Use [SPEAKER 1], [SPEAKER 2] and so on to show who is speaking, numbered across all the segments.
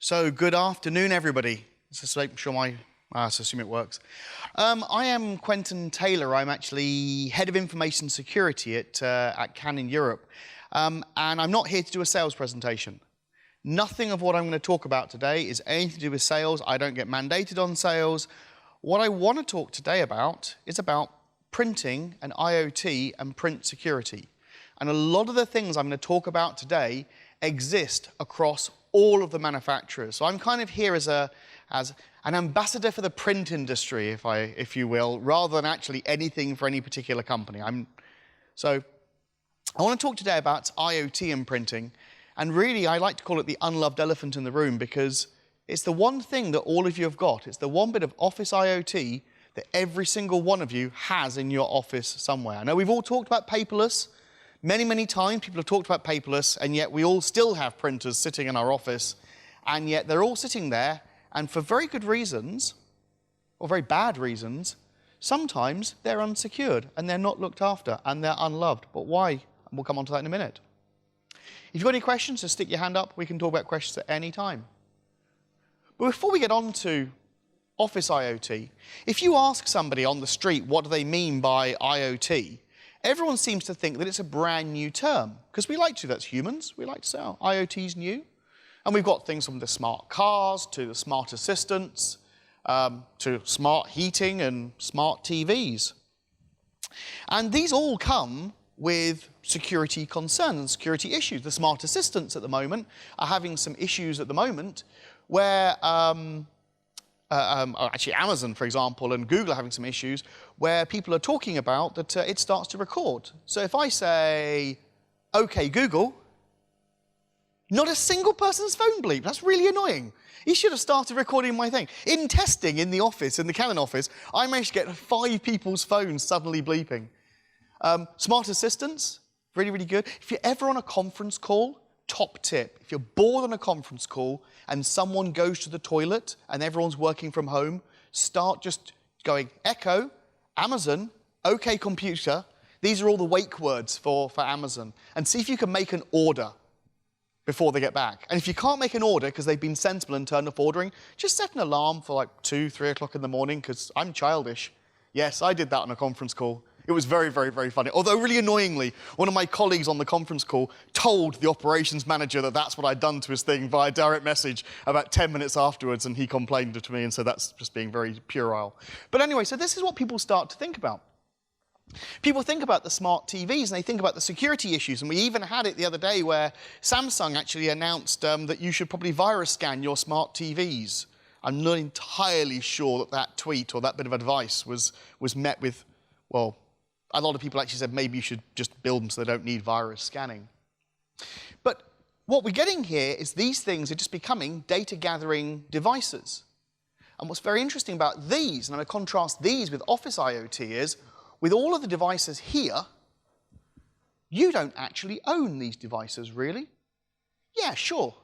[SPEAKER 1] So, good afternoon, everybody. Let's just make sure I assume it works. I am Quentyn Taylor. I'm actually Head of Information Security at Canon Europe. And I'm not here to do a sales presentation. Nothing of what I'm going to talk about today is anything to do with sales. I don't get mandated on sales. What I want to talk today about is about printing and IoT and print security. And a lot of the things I'm going to talk about today exist across all of the manufacturers. So I'm kind of here as an ambassador for the print industry, if you will, rather than actually anything for any particular company. So I want to talk today about IoT and printing, and really I like to call it the unloved elephant in the room because it's the one thing that all of you have got. It's the one bit of office IoT that every single one of you has in your office somewhere. I know we've all talked about paperless. Many, many times people have talked about paperless, and yet we all still have printers sitting in our office, and yet they're all sitting there, and for very good reasons, or very bad reasons, sometimes they're unsecured, and they're not looked after, and they're unloved. But why? And we'll come on to that in a minute. If you've got any questions, just stick your hand up. We can talk about questions at any time. But before we get on to office IoT, if you ask somebody on the street what do they mean by IoT, everyone seems to think that it's a brand new term, because we like to, that's humans, we like to say, oh, IoT's new. And we've got things from the smart cars, to the smart assistants, to smart heating and smart TVs. And these all come with security concerns and security issues. The smart assistants at the moment are having some issues at the moment where actually Amazon, for example, and Google are having some issues where people are talking about that it starts to record. So if I say, OK, Google, not a single person's phone bleep. That's really annoying. You should have started recording my thing. In testing in the office, in the Canon office, I managed to get 5 people's phones suddenly bleeping. Smart assistants, really, really good. If you're ever on a conference call, top tip, if you're bored on a conference call and someone goes to the toilet and everyone's working from home, start just going, Echo, Amazon, OK computer. These are all the wake words for Amazon. And see if you can make an order before they get back. And if you can't make an order because they've been sensible and turned off ordering, just set an alarm for like 2, 3 o'clock in the morning, because I'm childish. Yes, I did that on a conference call. It was very, very, very funny. Although, really annoyingly, one of my colleagues on the conference call told the operations manager that that's what I'd done to his thing via direct message about 10 minutes afterwards, and he complained to me, and so that's just being very puerile. But anyway, so this is what people start to think about. People think about the smart TVs, and they think about the security issues, and we even had it the other day where Samsung actually announced that you should probably virus scan your smart TVs. I'm not entirely sure that that tweet or that bit of advice was met with, well, a lot of people actually said maybe you should just build them so they don't need virus scanning. But what we're getting here is these things are just becoming data gathering devices. And what's very interesting about these, and I'm going to contrast these with office IoT, is with all of the devices here, you don't actually own these devices, really. Yeah, sure.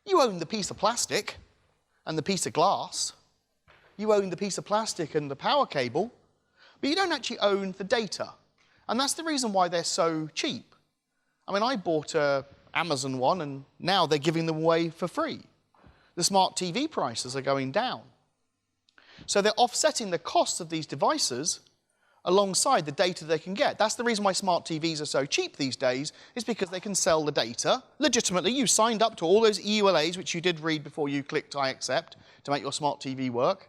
[SPEAKER 1] You own the piece of plastic and the piece of glass. You own the piece of plastic and the power cable. But you don't actually own the data. And that's the reason why they're so cheap. I mean, I bought an Amazon one, and now they're giving them away for free. The smart TV prices are going down. So they're offsetting the costs of these devices alongside the data they can get. That's the reason why smart TVs are so cheap these days, is because they can sell the data legitimately. You signed up to all those EULAs, which you did read before you clicked I accept to make your smart TV work.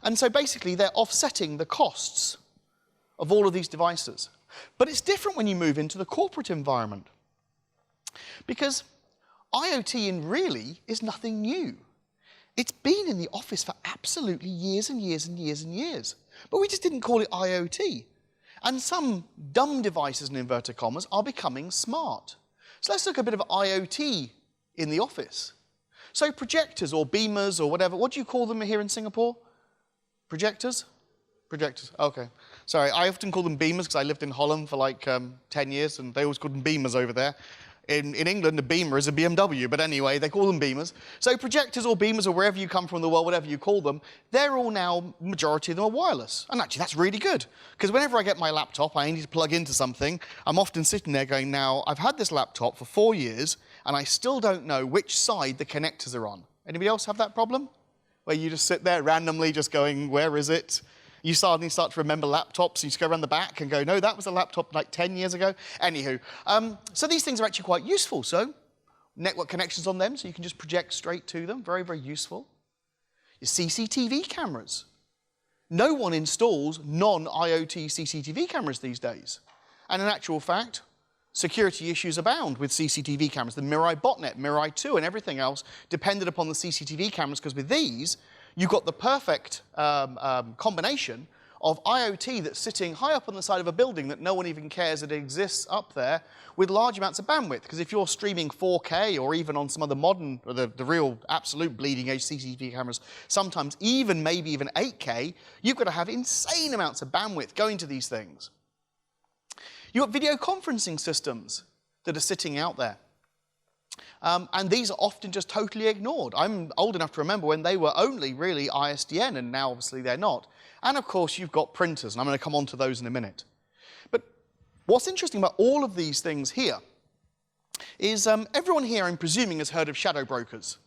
[SPEAKER 1] And so basically, they're offsetting the costs of all of these devices. But it's different when you move into the corporate environment, because IoT in really is nothing new. It's been in the office for absolutely years and years and years and years. But we just didn't call it IoT. And some dumb devices, in inverted commas, are becoming smart. So let's look at a bit of IoT in the office. So projectors or beamers or whatever, what do you call them here in Singapore? Projectors? Projectors, okay. Sorry, I often call them beamers because I lived in Holland for like 10 years and they always called them beamers over there. In England, a beamer is a BMW, but anyway, they call them beamers. So projectors or beamers or wherever you come from in the world, whatever you call them, they're all now, majority of them are wireless. And actually, that's really good. Because whenever I get my laptop, I need to plug into something. I'm often sitting there going, now, I've had this laptop for 4 years, and I still don't know which side the connectors are on. Anybody else have that problem? Where you just sit there randomly just going, where is it? You suddenly start to remember laptops, and you just go around the back and go, no, that was a laptop like 10 years ago. Anywho, so these things are actually quite useful. So network connections on them, so you can just project straight to them. Very, very useful. Your CCTV cameras. No one installs non-IoT CCTV cameras these days. And in actual fact, security issues abound with CCTV cameras. The Mirai botnet, Mirai 2, and everything else depended upon the CCTV cameras, because with these, you've got the perfect combination of IoT that's sitting high up on the side of a building that no one even cares that it exists up there, with large amounts of bandwidth. Because if you're streaming 4K or even on some of the modern, or the real absolute bleeding edge CCTV cameras, sometimes even maybe even 8K, you've got to have insane amounts of bandwidth going to these things. You've got video conferencing systems that are sitting out there. And these are often just totally ignored. I'm old enough to remember when they were only really ISDN, and now obviously they're not. And of course, you've got printers, and I'm going to come on to those in a minute. But what's interesting about all of these things here is everyone here, I'm presuming, has heard of shadow brokers.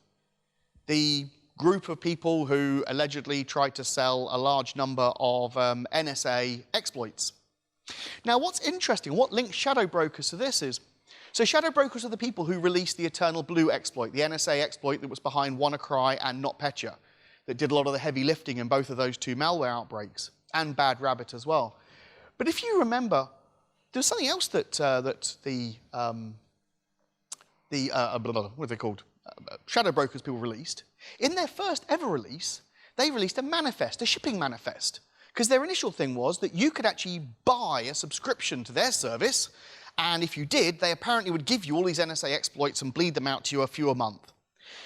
[SPEAKER 1] The group of people who allegedly tried to sell a large number of NSA exploits. Now, what's interesting, what links shadow brokers to this is, so shadow brokers are the people who released the Eternal Blue exploit, the NSA exploit that was behind WannaCry and NotPetya, that did a lot of the heavy lifting in both of those two malware outbreaks, and Bad Rabbit as well. But if you remember, there's something else that what are they called? Shadow brokers people released. In their first ever release, they released a manifest, a shipping manifest. Because their initial thing was that you could actually buy a subscription to their service, and if you did, they apparently would give you all these NSA exploits and bleed them out to you a few a month.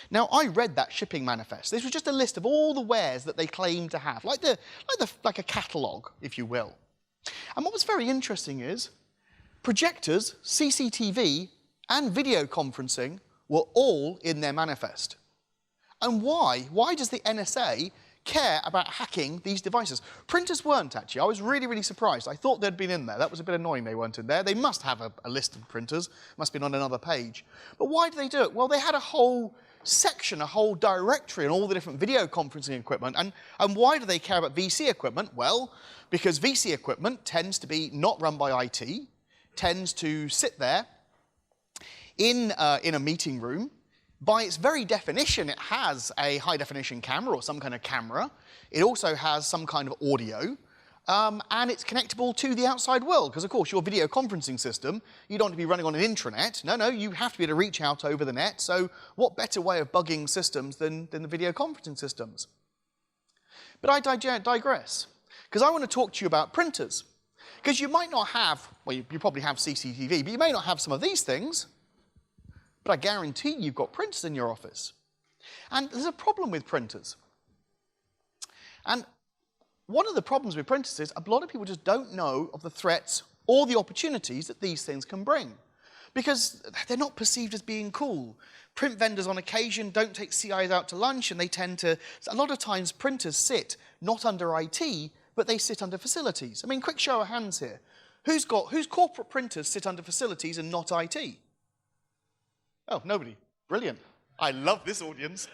[SPEAKER 1] Now, I read that shipping manifest. This was just a list of all the wares that they claimed to have, like a catalogue, if you will. And what was very interesting is projectors, CCTV, and video conferencing were all in their manifest. And why? Why does the NSA care about hacking these devices? Printers weren't, actually. I was really, really surprised. I thought they'd been in there. That was a bit annoying they weren't in there. They must have a list of printers. Must have been on another page. But why did they do it? Well, they had a whole section, a whole directory and all the different video conferencing equipment. And why do they care about VC equipment? Well, because VC equipment tends to be not run by IT, tends to sit there in a meeting room. By its very definition, it has a high-definition camera or some kind of camera. It also has some kind of audio, and it's connectable to the outside world, because, of course, your video conferencing system, you don't want to be running on an intranet. No, you have to be able to reach out over the net, so what better way of bugging systems than the video conferencing systems? But I digress, because I want to talk to you about printers. Because you might not have, well, you probably have CCTV, but you may not have some of these things. But I guarantee you've got printers in your office. And there's a problem with printers. And one of the problems with printers is a lot of people just don't know of the threats or the opportunities that these things can bring, because they're not perceived as being cool. Print vendors on occasion don't take CIs out to lunch, and they tend to, a lot of times printers sit not under IT, but they sit under facilities. I mean, quick show of hands here. Whose corporate printers sit under facilities and not IT? Oh, nobody. Brilliant. I love this audience.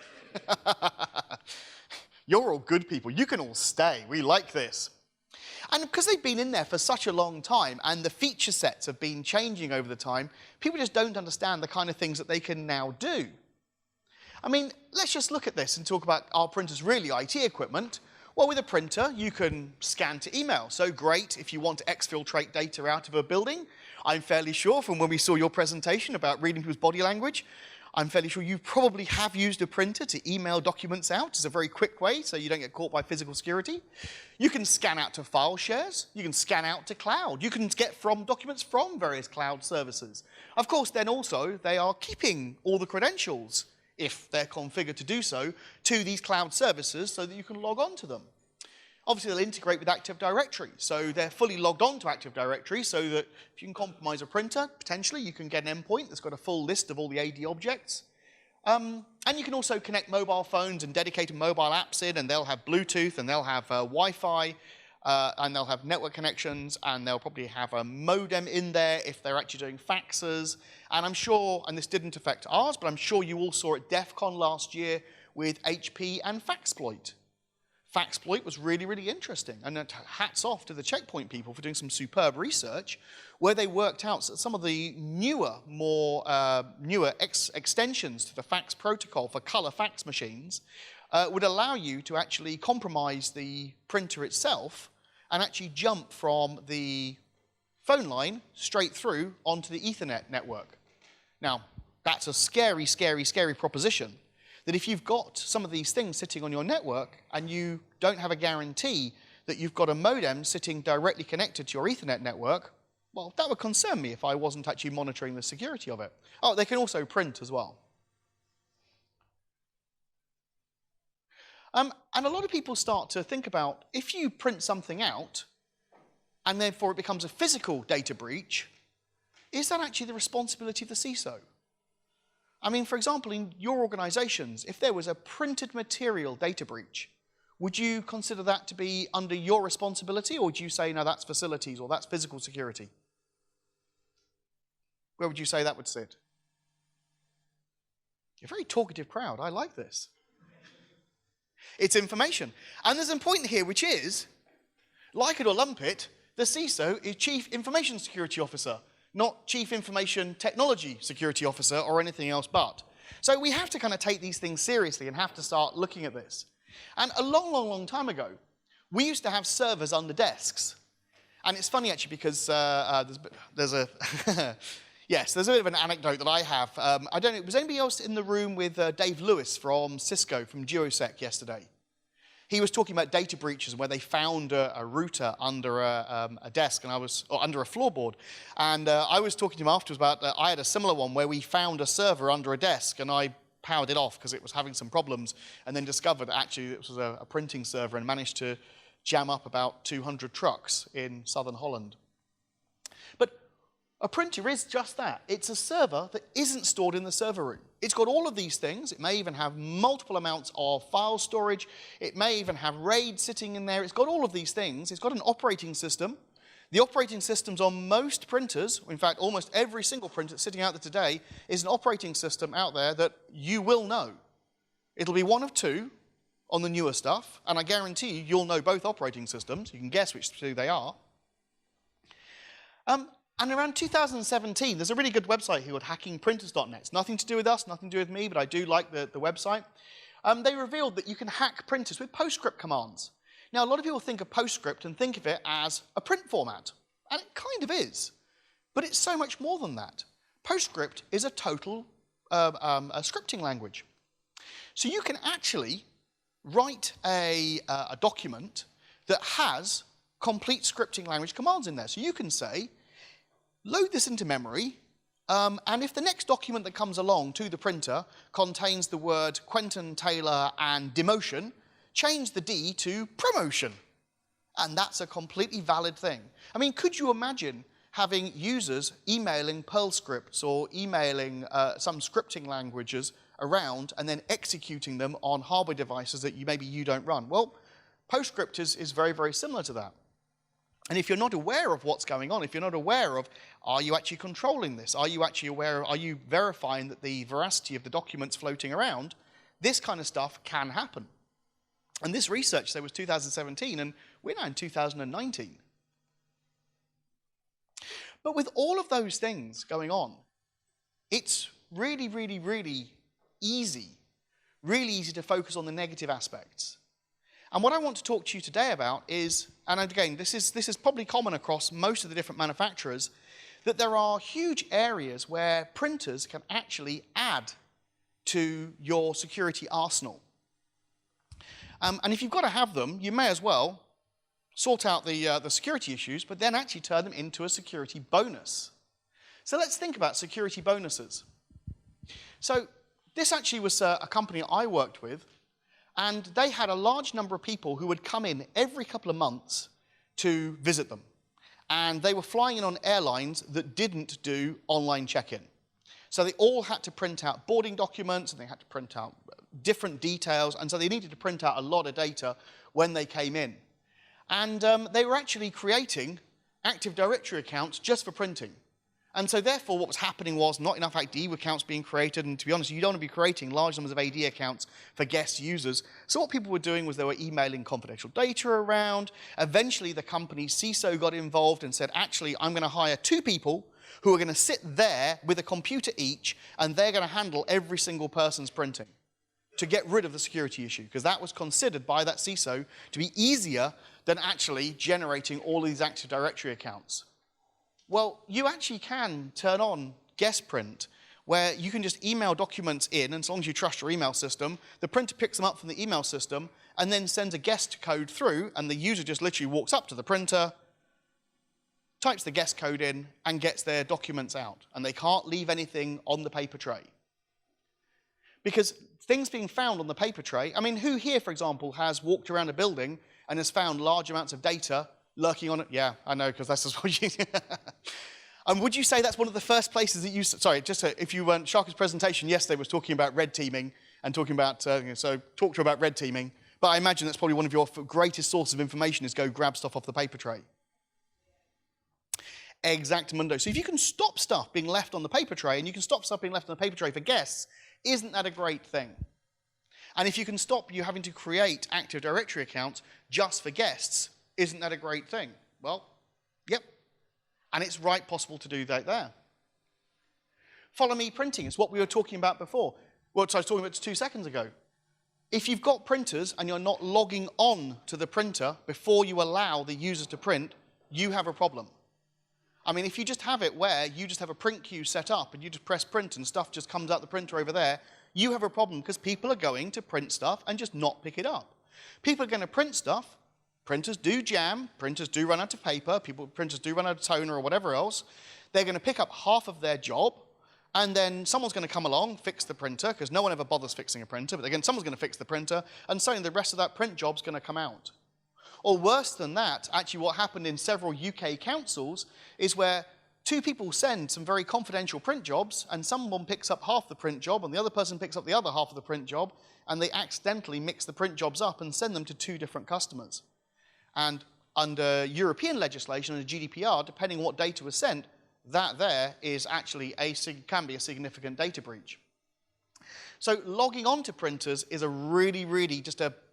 [SPEAKER 1] You're all good people. You can all stay. We like this. And because they've been in there for such a long time, and the feature sets have been changing over the time, people just don't understand the kind of things that they can now do. I mean, let's just look at this and talk about, are printers really IT equipment? Well, with a printer, you can scan to email. So great if you want to exfiltrate data out of a building. I'm fairly sure from when we saw your presentation about reading people's body language, I'm fairly sure you probably have used a printer to email documents out. It's a very quick way, so you don't get caught by physical security. You can scan out to file shares. You can scan out to cloud. You can get documents from various cloud services. Of course, then also, they are keeping all the credentials, if they're configured to do so, to these cloud services so that you can log on to them. Obviously, they'll integrate with Active Directory, so they're fully logged on to Active Directory, so that if you can compromise a printer, potentially you can get an endpoint that's got a full list of all the AD objects. And you can also connect mobile phones and dedicated mobile apps in, and they'll have Bluetooth, and they'll have Wi-Fi. and they'll have network connections, and they'll probably have a modem in there if they're actually doing faxes. And I'm sure, and this didn't affect ours, but I'm sure you all saw at DEF CON last year with HP and Faxploit. Faxploit was really, really interesting, and hats off to the Checkpoint people for doing some superb research where they worked out some of the newer extensions to the fax protocol for color fax machines would allow you to actually compromise the printer itself and actually jump from the phone line straight through onto the Ethernet network. Now, that's a scary, scary, scary proposition, that if you've got some of these things sitting on your network and you don't have a guarantee that you've got a modem sitting directly connected to your Ethernet network, well, that would concern me if I wasn't actually monitoring the security of it. Oh, they can also print as well. And a lot of people start to think about, if you print something out and therefore it becomes a physical data breach, is that actually the responsibility of the CISO? I mean, for example, in your organizations, if there was a printed material data breach, would you consider that to be under your responsibility, or would you say, no, that's facilities or that's physical security? Where would you say that would sit? You're a very talkative crowd. I like this. It's information. And there's a point here, which is, like it or lump it, the CISO is Chief Information Security Officer, not Chief Information Technology Security Officer or anything else but. So we have to kind of take these things seriously and have to start looking at this. And a long, long, long time ago, we used to have servers under desks. And it's funny, actually, because there's a yes, there's a bit of an anecdote that I have. I don't know, was anybody else in the room with Dave Lewis from Cisco, from Duosec yesterday? He was talking about data breaches where they found a router under a desk, and or under a floorboard. And I was talking to him afterwards about, I had a similar one where we found a server under a desk, and I powered it off because it was having some problems, and then discovered that actually it was a printing server, and managed to jam up about 200 trucks in southern Holland. But a printer is just that. It's a server that isn't stored in the server room. It's got all of these things. It may even have multiple amounts of file storage. It may even have RAID sitting in there. It's got all of these things. It's got an operating system. The operating systems on most printers, in fact, almost every single printer that's sitting out there today, is an operating system out there that you will know. It'll be one of two on the newer stuff, and I guarantee you'll know both operating systems. You can guess which two they are. And around 2017, there's a really good website here called hackingprinters.net. It's nothing to do with us, nothing to do with me, but I do like the website. They revealed that you can hack printers with PostScript commands. Now, a lot of people think of PostScript and think of it as a print format, and it kind of is, but it's so much more than that. PostScript is a total a scripting language. So you can actually write a document that has complete scripting language commands in there. So you can say, load this into memory, and if the next document that comes along to the printer contains the word Quentyn, Taylor, and demotion, change the D to promotion. And that's a completely valid thing. I mean, could you imagine having users emailing Perl scripts or emailing some scripting languages around and then executing them on hardware devices that maybe you don't run? Well, PostScript is very, very similar to that. And if you're not aware of what's going on, if you're not aware of, are you actually controlling this? Are you actually aware, are you verifying that the veracity of the documents floating around? This kind of stuff can happen. And this research, there was 2017, and we're now in 2019. But with all of those things going on, it's really, really, really easy to focus on the negative aspects. And what I want to talk to you today about is, and again, this is probably common across most of the different manufacturers, that there are huge areas where printers can actually add to your security arsenal. And if you've got to have them, you may as well sort out the security issues, but then actually turn them into a security bonus. So let's think about security bonuses. So this actually was a company I worked with, and they had a large number of people who would come in every couple of months to visit them. And they were flying in on airlines that didn't do online check-in. So they all had to print out boarding documents, and they had to print out different details, and so they needed to print out a lot of data when they came in. And they were actually creating Active Directory accounts just for printing. And so therefore what was happening was not enough AD accounts being created, and to be honest, you don't want to be creating large numbers of AD accounts for guest users. So what people were doing was they were emailing confidential data around. Eventually the company's CISO got involved and said, actually, I'm going to hire 2 people who are going to sit there with a computer each, and they're going to handle every single person's printing to get rid of the security issue, because that was considered by that CISO to be easier than actually generating all these Active Directory accounts. Well, you actually can turn on guest print, where you can just email documents in, and as long as you trust your email system, the printer picks them up from the email system and then sends a guest code through, and the user just literally walks up to the printer, types the guest code in, and gets their documents out. And they can't leave anything on the paper tray. Because things being found on the paper tray, I mean, who here, for example, has walked around a building and has found large amounts of data lurking on it? Yeah, I know, because that's just what you... And would you say that's one of the first places that you... Sorry, just if you weren't... Sharka's presentation yesterday was talking about red teaming and talking about... so talk to her about red teaming. But I imagine that's probably one of your greatest sources of information is go grab stuff off the paper tray. Exactamundo. So if you can stop stuff being left on the paper tray, and you can stop stuff being left on the paper tray for guests, isn't that a great thing? And if you can stop you having to create Active Directory accounts just for guests, isn't that a great thing? Well, yep. And it's right possible to do that there. Follow me printing is what we were talking about before. What I was talking about 2 seconds ago. If you've got printers and you're not logging on to the printer before you allow the users to print, you have a problem. I mean, if you just have it where you just have a print queue set up and you just press print and stuff just comes out the printer over there, you have a problem because people are going to print stuff and just not pick it up. People are going to print stuff. Printers do jam. Printers do run out of paper. Printers do run out of toner or whatever else. They're going to pick up half of their job, and then someone's going to come along, fix the printer, because no one ever bothers fixing a printer, but again, someone's going to fix the printer, and suddenly the rest of that print job's going to come out. Or worse than that, actually what happened in several UK councils is where 2 people send some very confidential print jobs, and someone picks up half the print job, and the other person picks up the other half of the print job, and they accidentally mix the print jobs up and send them to 2 different customers. And under European legislation, under GDPR, depending on what data was sent, that there is actually can be a significant data breach. So logging on to printers is a really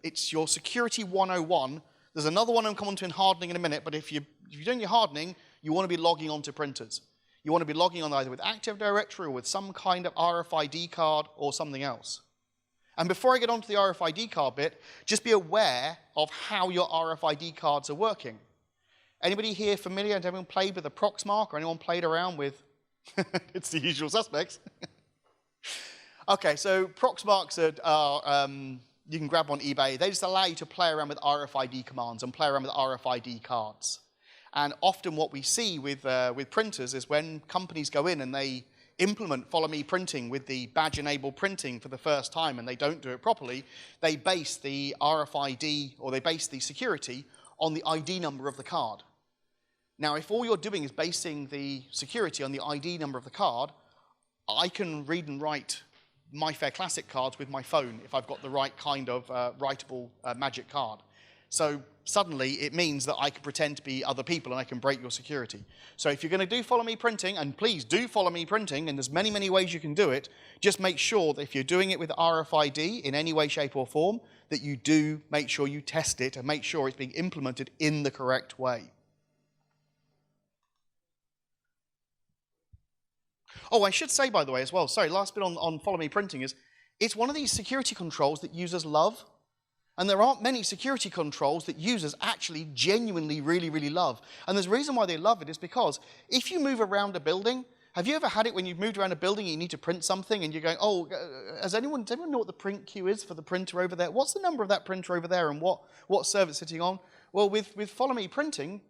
[SPEAKER 1] it's your security 101. There's another one I'm coming to in hardening in a minute, but if you're doing your hardening, you want to be logging on to printers. You want to be logging on either with Active Directory or with some kind of RFID card or something else. And before I get on to the RFID card bit, just be aware of how your RFID cards are working. Anybody here familiar? Has anyone played with a Proxmark or anyone played around with... It's the usual suspects. Okay, so Proxmarks are you can grab on eBay. They just allow you to play around with RFID commands and play around with RFID cards. And often what we see with printers is when companies go in and they implement Follow Me Printing with the badge-enabled printing for the first time and they don't do it properly, they base the RFID or they base the security on the ID number of the card. Now, if all you're doing is basing the security on the ID number of the card, I can read and write My Fair Classic cards with my phone if I've got the right kind of writable magic card. So suddenly it means that I can pretend to be other people and I can break your security. So if you're going to do Follow Me Printing, and please do Follow Me Printing, and there's many ways you can do it, just make sure that if you're doing it with RFID in any way, shape or form, that you do make sure you test it and make sure it's being implemented in the correct way. Oh, I should say, by the way, as well, sorry, last bit on Follow Me Printing is, it's one of these security controls that users love. And there aren't many security controls that users actually genuinely really love. And there's a reason why they love it is because if you move around a building, have you ever had it when you've moved around a building and you need to print something and you're going, oh, does anyone know what the print queue is for the printer over there? What's the number of that printer over there and what server it's sitting on? Well, with Follow Me Printing,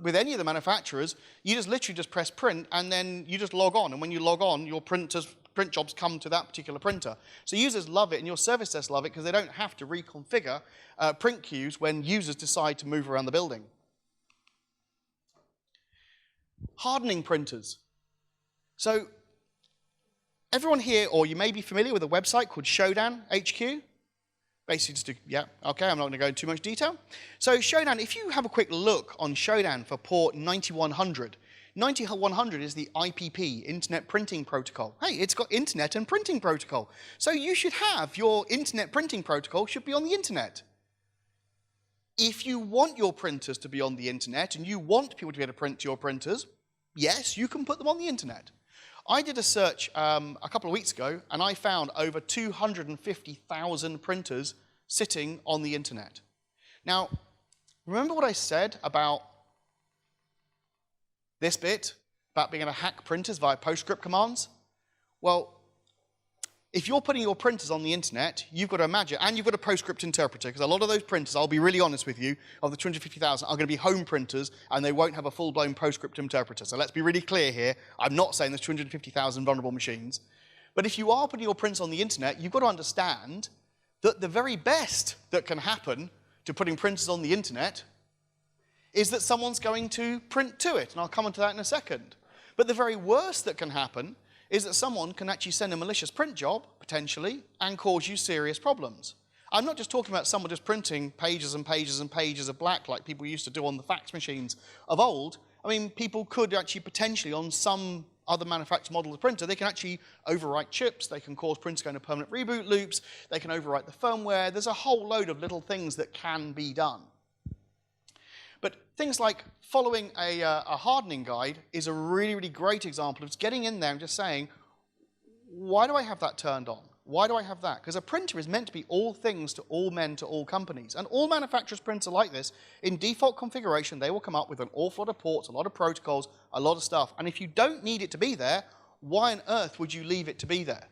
[SPEAKER 1] with any of the manufacturers, you just literally just press print and then you just log on. And when you log on, your print jobs come to that particular printer. So users love it and your service desks love it because they don't have to reconfigure print queues when users decide to move around the building. Hardening printers. So everyone here, or you may be familiar with a website called Shodan HQ. Basically just yeah, okay, I'm not going to go into too much detail. So Showdown, if you have a quick look on Showdown for port 9100, 9100 is the IPP, Internet Printing Protocol. Hey, it's got Internet and Printing Protocol. So you should have your Internet Printing Protocol should be on the Internet. If you want your printers to be on the Internet and you want people to be able to print your printers, yes, you can put them on the Internet. I did a search a couple of weeks ago and I found over 250,000 printers sitting on the Internet. Now, remember what I said about this bit, about being able to hack printers via PostScript commands? Well, if you're putting your printers on the Internet, you've got to imagine, and you've got a PostScript interpreter, because a lot of those printers, I'll be really honest with you, of the 250,000 are going to be home printers, and they won't have a full-blown PostScript interpreter. So let's be really clear here. I'm not saying there's 250,000 vulnerable machines. But if you are putting your prints on the Internet, you've got to understand that the very best that can happen to putting printers on the Internet is that someone's going to print to it, and I'll come on to that in a second. But the very worst that can happen is that someone can actually send a malicious print job, potentially, and cause you serious problems. I'm not just talking about someone just printing pages and pages and pages of black like people used to do on the fax machines of old. I mean, people could actually potentially, on some other manufactured model of printer, they can actually overwrite chips, they can cause printers going to permanent reboot loops, they can overwrite the firmware. There's a whole load of little things that can be done. But things like following a hardening guide is a really, really great example of just getting in there and just saying, why do I have that turned on? Why do I have that? Because a printer is meant to be all things to all men to all companies. And all manufacturers' printers are like this. In default configuration, they will come up with an awful lot of ports, a lot of protocols, a lot of stuff. And if you don't need it to be there, why on earth would you leave it to be there?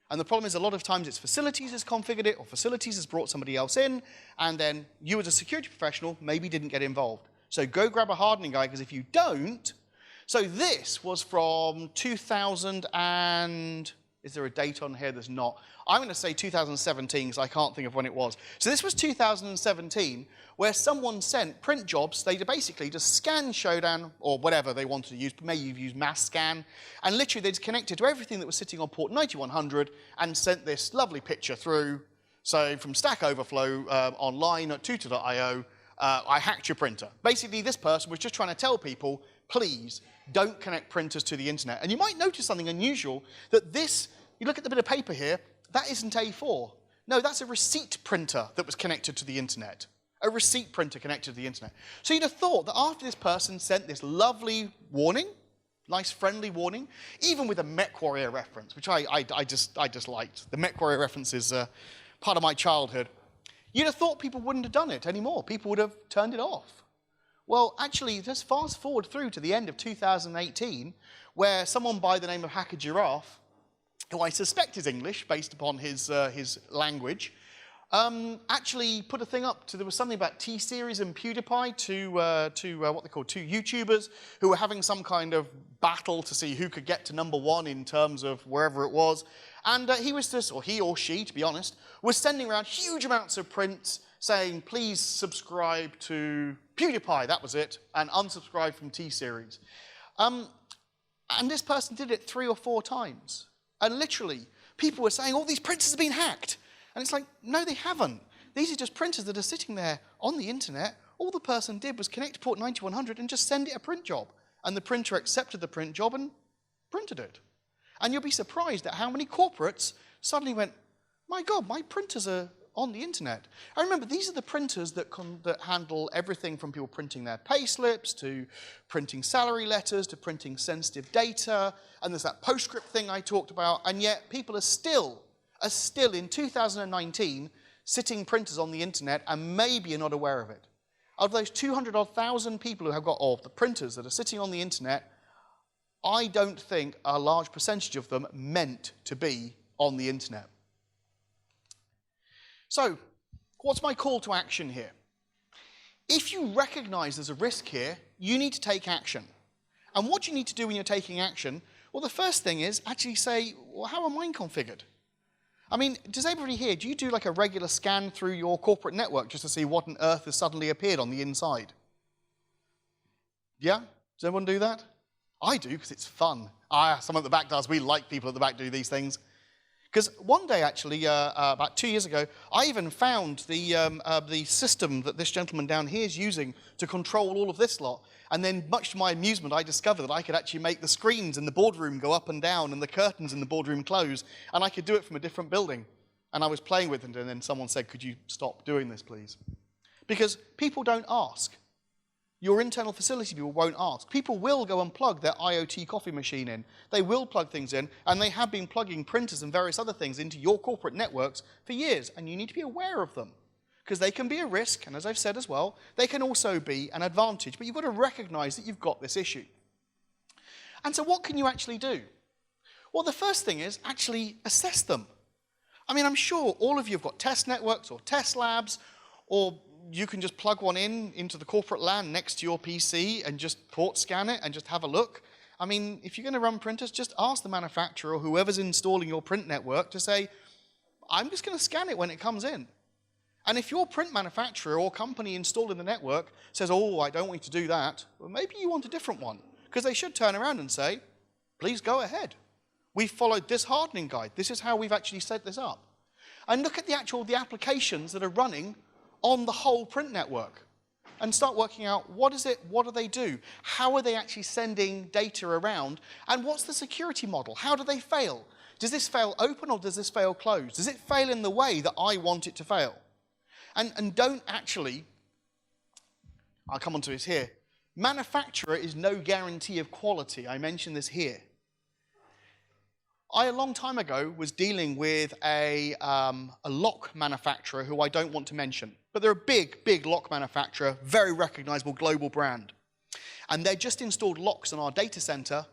[SPEAKER 1] And the problem is a lot of times it's facilities has configured it, or facilities has brought somebody else in, and then you as a security professional maybe didn't get involved. So go grab a hardening guide, because if you don't... So this was from 2000 and... Is there a date on here? There's not. I'm going to say 2017, because I can't think of when it was. So this was 2017, where someone sent print jobs. They basically just scanned Showdown, or whatever they wanted to use. Maybe you've used mass scan. And literally, they'd connected to everything that was sitting on port 9100 and sent this lovely picture through. So from Stack Overflow online at tutor.io, I hacked your printer. Basically, this person was just trying to tell people, please, don't connect printers to the Internet. And you might notice something unusual, that this, you look at the bit of paper here, that isn't A4. No, that's a receipt printer that was connected to the Internet. A receipt printer connected to the Internet. So you'd have thought that after this person sent this lovely warning, nice friendly warning, even with a MechWarrior reference, which I just liked. The MechWarrior reference is part of my childhood. You'd have thought people wouldn't have done it anymore. People would have turned it off. Well, actually, just fast forward through to the end of 2018, where someone by the name of Hacker Giraffe, who I suspect is English based upon his language, actually put a thing up. There was something about T-Series and PewDiePie, what they call two YouTubers who were having some kind of battle to see who could get to #1 in terms of wherever it was. And he was just, or he or she, to be honest, was sending around huge amounts of prints saying, please subscribe to PewDiePie, that was it, and unsubscribe from T-Series. And this person did it 3 or 4 times. And literally, people were saying, all these printers have been hacked. And it's like, no, they haven't. These are just printers that are sitting there on the Internet. All the person did was connect to port 9100 and just send it a print job. And the printer accepted the print job and printed it. And you'll be surprised at how many corporates suddenly went, my God, my printers are on the Internet. I remember these are the printers that handle everything from people printing their pay slips to printing salary letters to printing sensitive data. And there's that PostScript thing I talked about. And yet people are still in 2019 sitting printers on the Internet, and maybe you're not aware of it. Of those 200,000 people who have got the printers that are sitting on the Internet, I don't think a large percentage of them meant to be on the Internet. So, what's my call to action here? If you recognize there's a risk here, you need to take action. And what you need to do when you're taking action, well, the first thing is actually say, well, how are mine configured? I mean, does everybody here, do you do like a regular scan through your corporate network just to see what on earth has suddenly appeared on the inside? Yeah? Does everyone do that? I do, because it's fun. Someone at the back does. We like people at the back do these things. Because one day, actually, about 2 years ago, I even found the system that this gentleman down here is using to control all of this lot. And then, much to my amusement, I discovered that I could actually make the screens in the boardroom go up and down and the curtains in the boardroom close, and I could do it from a different building. And I was playing with it, and then someone said, could you stop doing this, please? Because people don't ask. Your internal facility people won't ask. People will go and plug their IoT coffee machine in. They will plug things in, and they have been plugging printers and various other things into your corporate networks for years, and you need to be aware of them. Because they can be a risk, and as I've said as well, they can also be an advantage, but you've got to recognize that you've got this issue. And so what can you actually do? Well, the first thing is actually assess them. I mean, I'm sure all of you have got test networks or test labs, or you can just plug one into the corporate LAN next to your PC and just port scan it and just have a look. I mean, if you're going to run printers, just ask the manufacturer or whoever's installing your print network to say, I'm just going to scan it when it comes in. And if your print manufacturer or company installing the network says, oh, I don't want you to do that, well, maybe you want a different one. Because they should turn around and say, please go ahead. We've followed this hardening guide. This is how we've actually set this up. And look at the applications that are running on the whole print network and start working out what is it, what do they do, how are they actually sending data around, and what's the security model? How do they fail? Does this fail open or does this fail closed? Does it fail in the way that I want it to fail? And don't actually, I'll come on to this here, manufacturer is no guarantee of quality. I mentioned this here. I, a long time ago, was dealing with a lock manufacturer who I don't want to mention. But they're a big, big lock manufacturer, very recognizable global brand. And they just installed locks in our data center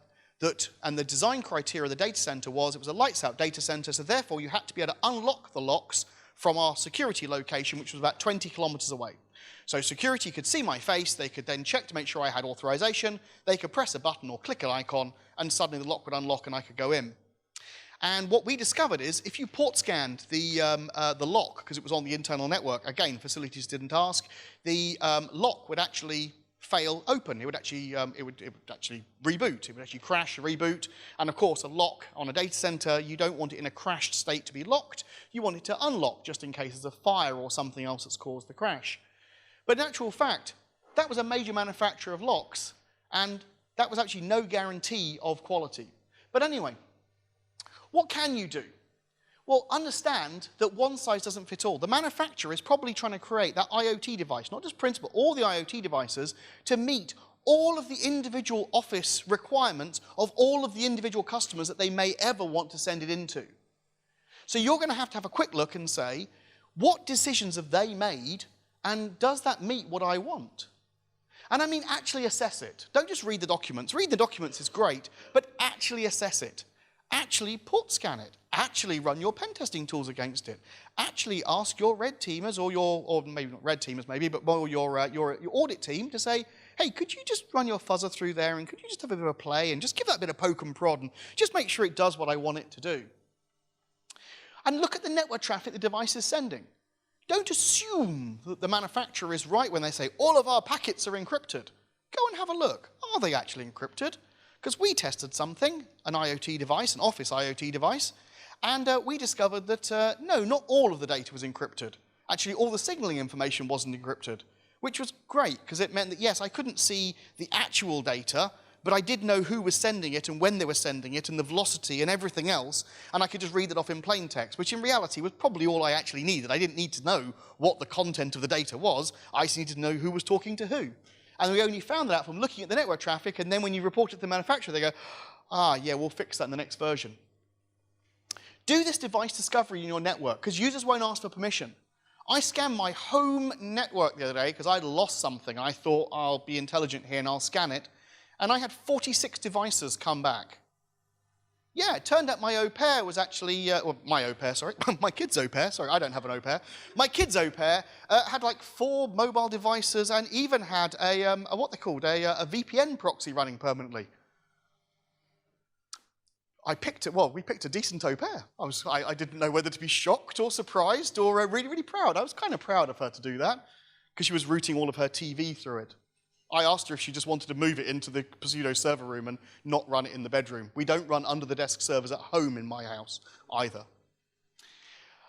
[SPEAKER 1] and the design criteria of the data center was it was a lights out data center, so therefore you had to be able to unlock the locks from our security location, which was about 20 kilometers away. So security could see my face, they could then check to make sure I had authorization, they could press a button or click an icon, and suddenly the lock would unlock and I could go in. And what we discovered is if you port scanned the lock, because it was on the internal network, again, facilities didn't ask, the lock would actually fail open. It would actually reboot. It would actually crash, reboot. And of course, a lock on a data center, you don't want it in a crashed state to be locked. You want it to unlock just in case there's a fire or something else that's caused the crash. But in actual fact, that was a major manufacturer of locks, and that was actually no guarantee of quality. But anyway, what can you do? Well, understand that one size doesn't fit all. The manufacturer is probably trying to create that IoT device, not just print, but all the IoT devices, to meet all of the individual office requirements of all of the individual customers that they may ever want to send it into. So you're going to have a quick look and say, what decisions have they made, and does that meet what I want? And I mean actually assess it. Don't just read the documents. Read the documents is great, but actually assess it. Actually port scan it. Actually run your pen testing tools against it. Actually ask your red teamers or maybe not red teamers maybe, but more your audit team to say, hey, could you just run your fuzzer through there and could you just have a bit of a play and just give that bit of poke and prod and just make sure it does what I want it to do. And look at the network traffic the device is sending. Don't assume that the manufacturer is right when they say all of our packets are encrypted. Go and have a look. Are they actually encrypted? Because we tested something, an IoT device, an office IoT device, and we discovered that no, not all of the data was encrypted. Actually, all the signaling information wasn't encrypted, which was great because it meant that, yes, I couldn't see the actual data, but I did know who was sending it and when they were sending it and the velocity and everything else, and I could just read it off in plain text, which in reality was probably all I actually needed. I didn't need to know what the content of the data was. I just needed to know who was talking to who. And we only found that out from looking at the network traffic, and then when you report it to the manufacturer, they go, ah, yeah, we'll fix that in the next version. Do this device discovery in your network, because users won't ask for permission. I scanned my home network the other day because I'd lost something. I thought I'll be intelligent here and I'll scan it. And I had 46 devices come back. Yeah, it turned out my au pair was actually, well, my au pair, sorry, my kid's au pair, sorry, I don't have an au pair. My kid's au pair had like 4 mobile devices and even had a what they called, a VPN proxy running permanently. I picked it, well, we picked a decent au pair. I didn't know whether to be shocked or surprised or really, really proud. I was kind of proud of her to do that because she was routing all of her TV through it. I asked her if she just wanted to move it into the pseudo server room and not run it in the bedroom. We don't run under the desk servers at home in my house either.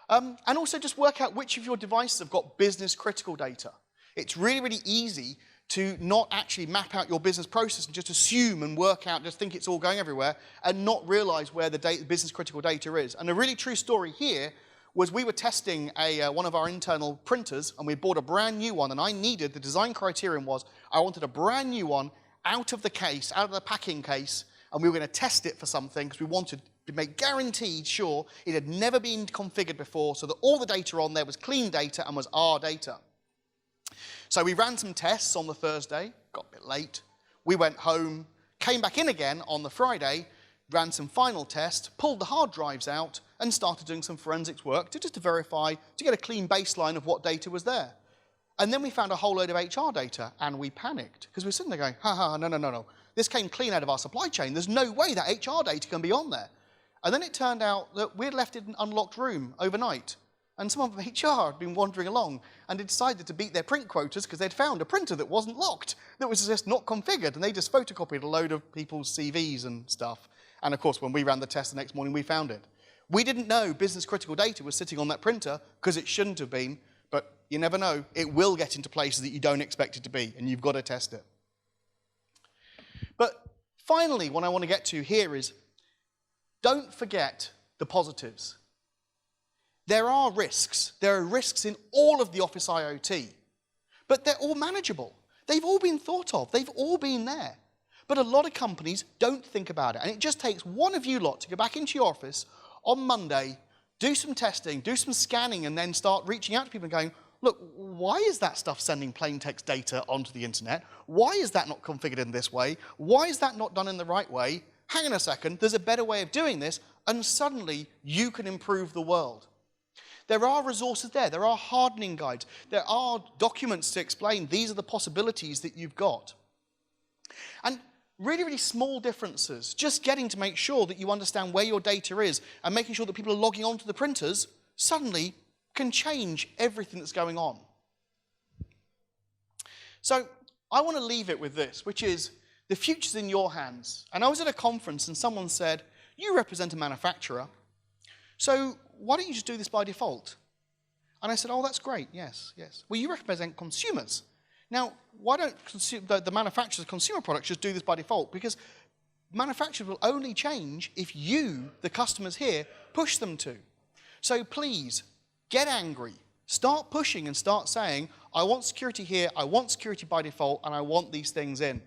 [SPEAKER 1] And also just work out which of your devices have got business critical data. It's really, really easy to not actually map out your business process and just assume and work out, just think it's all going everywhere, and not realize where the business critical data is. And a really true story here was we were testing one of our internal printers, and we bought a brand new one, and the design criterion was, I wanted a brand new one out of the case, out of the packing case, and we were going to test it for something because we wanted to make guaranteed sure it had never been configured before, so that all the data on there was clean data and was our data. So we ran some tests on the Thursday, got a bit late. We went home, came back in again on the Friday, ran some final tests, pulled the hard drives out, and started doing some forensics work just to verify, to get a clean baseline of what data was there. And then we found a whole load of HR data, and we panicked, because we were sitting there going, no. This came clean out of our supply chain. There's no way that HR data can be on there. And then it turned out that we'd left it in an unlocked room overnight. And someone from HR had been wandering along and had decided to beat their print quotas because they'd found a printer that wasn't locked, that was just not configured, and they just photocopied a load of people's CVs and stuff. And of course, when we ran the test the next morning, we found it. We didn't know business critical data was sitting on that printer because it shouldn't have been, but you never know. It will get into places that you don't expect it to be, and you've got to test it. But finally, what I want to get to here is, don't forget the positives. There are risks. There are risks in all of the Office IoT, but they're all manageable. They've all been thought of. They've all been there. But a lot of companies don't think about it, and it just takes one of you lot to go back into your office on Monday, do some testing, do some scanning, and then start reaching out to people and going, look, why is that stuff sending plain text data onto the internet? Why is that not configured in this way? Why is that not done in the right way? Hang on a second, there's a better way of doing this, and suddenly you can improve the world. There are resources there. There are hardening guides. There are documents to explain these are the possibilities that you've got. And really, really small differences, just getting to make sure that you understand where your data is and making sure that people are logging onto the printers suddenly can change everything that's going on. So I want to leave it with this, which is the future's in your hands. And I was at a conference and someone said, you represent a manufacturer, so why don't you just do this by default? And I said, oh, that's great, yes. Well, you represent consumers. Now, why don't the manufacturers of consumer products just do this by default? Because manufacturers will only change if you, the customers here, push them to. So please, get angry. Start pushing and start saying, I want security here, I want security by default, and I want these things in.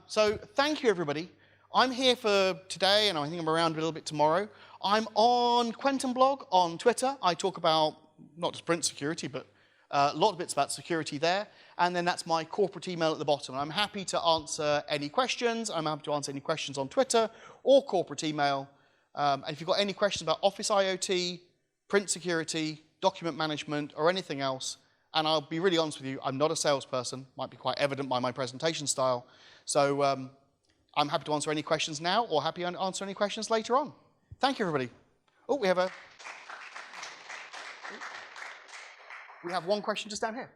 [SPEAKER 1] So thank you, everybody. I'm here for today, and I think I'm around a little bit tomorrow. I'm on Quentyn blog on Twitter. I talk about not just print security, but a lot of bits about security there. And then that's my corporate email at the bottom. I'm happy to answer any questions. I'm happy to answer any questions on Twitter or corporate email. And if you've got any questions about Office IoT, print security, document management, or anything else, and I'll be really honest with you, I'm not a salesperson. Might be quite evident by my presentation style. So I'm happy to answer any questions now or happy to answer any questions later on. Thank you, everybody. Oh, we have one question just down here.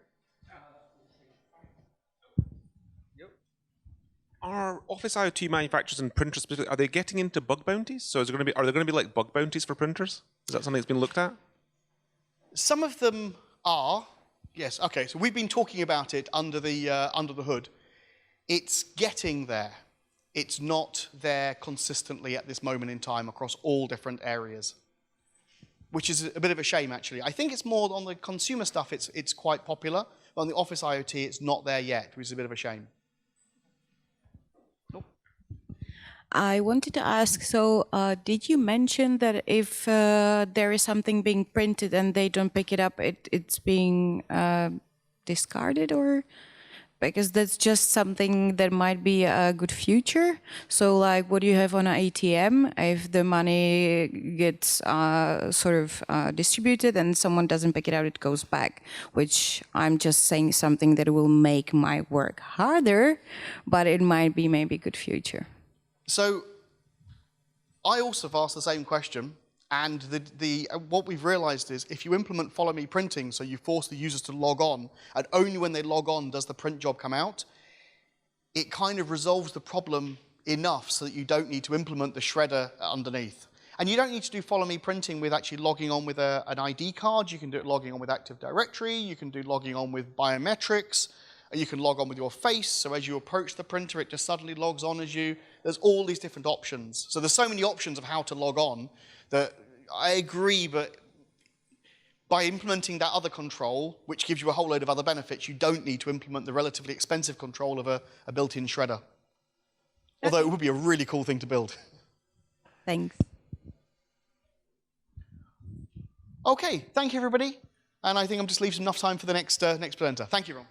[SPEAKER 2] Are Office IoT manufacturers and printers specifically, are they getting into bug bounties? So are there going to be like bug bounties for printers? Is that something that's been looked at?
[SPEAKER 1] Some of them are, yes. Okay, so we've been talking about it under the hood. It's getting there. It's not there consistently at this moment in time across all different areas, which is a bit of a shame, actually. I think it's more on the consumer stuff, it's quite popular, but on the Office IoT, it's not there yet, which is a bit of a shame. Nope.
[SPEAKER 3] I wanted to ask, so did you mention that if there is something being printed and they don't pick it up, it's being discarded, or? Because that's just something that might be a good future. So like what do you have on an ATM, if the money gets distributed and someone doesn't pick it out, it goes back, which I'm just saying something that will make my work harder, but it might be maybe a good future.
[SPEAKER 1] So I also have asked the same question. And what we've realized is if you implement follow me printing, so you force the users to log on, and only when they log on does the print job come out, it kind of resolves the problem enough so that you don't need to implement the shredder underneath. And you don't need to do follow me printing with actually logging on with an ID card. You can do it logging on with Active Directory. You can do logging on with biometrics. You can log on with your face. So as you approach the printer, it just suddenly logs on as you. There's all these different options. So there's so many options of how to log on that I agree, but by implementing that other control, which gives you a whole load of other benefits, you don't need to implement the relatively expensive control of a built-in shredder. Although it would be a really cool thing to build.
[SPEAKER 3] Thanks.
[SPEAKER 1] Okay, thank you, everybody. And I think I'm just leaving enough time for the next presenter. Thank you, Ron.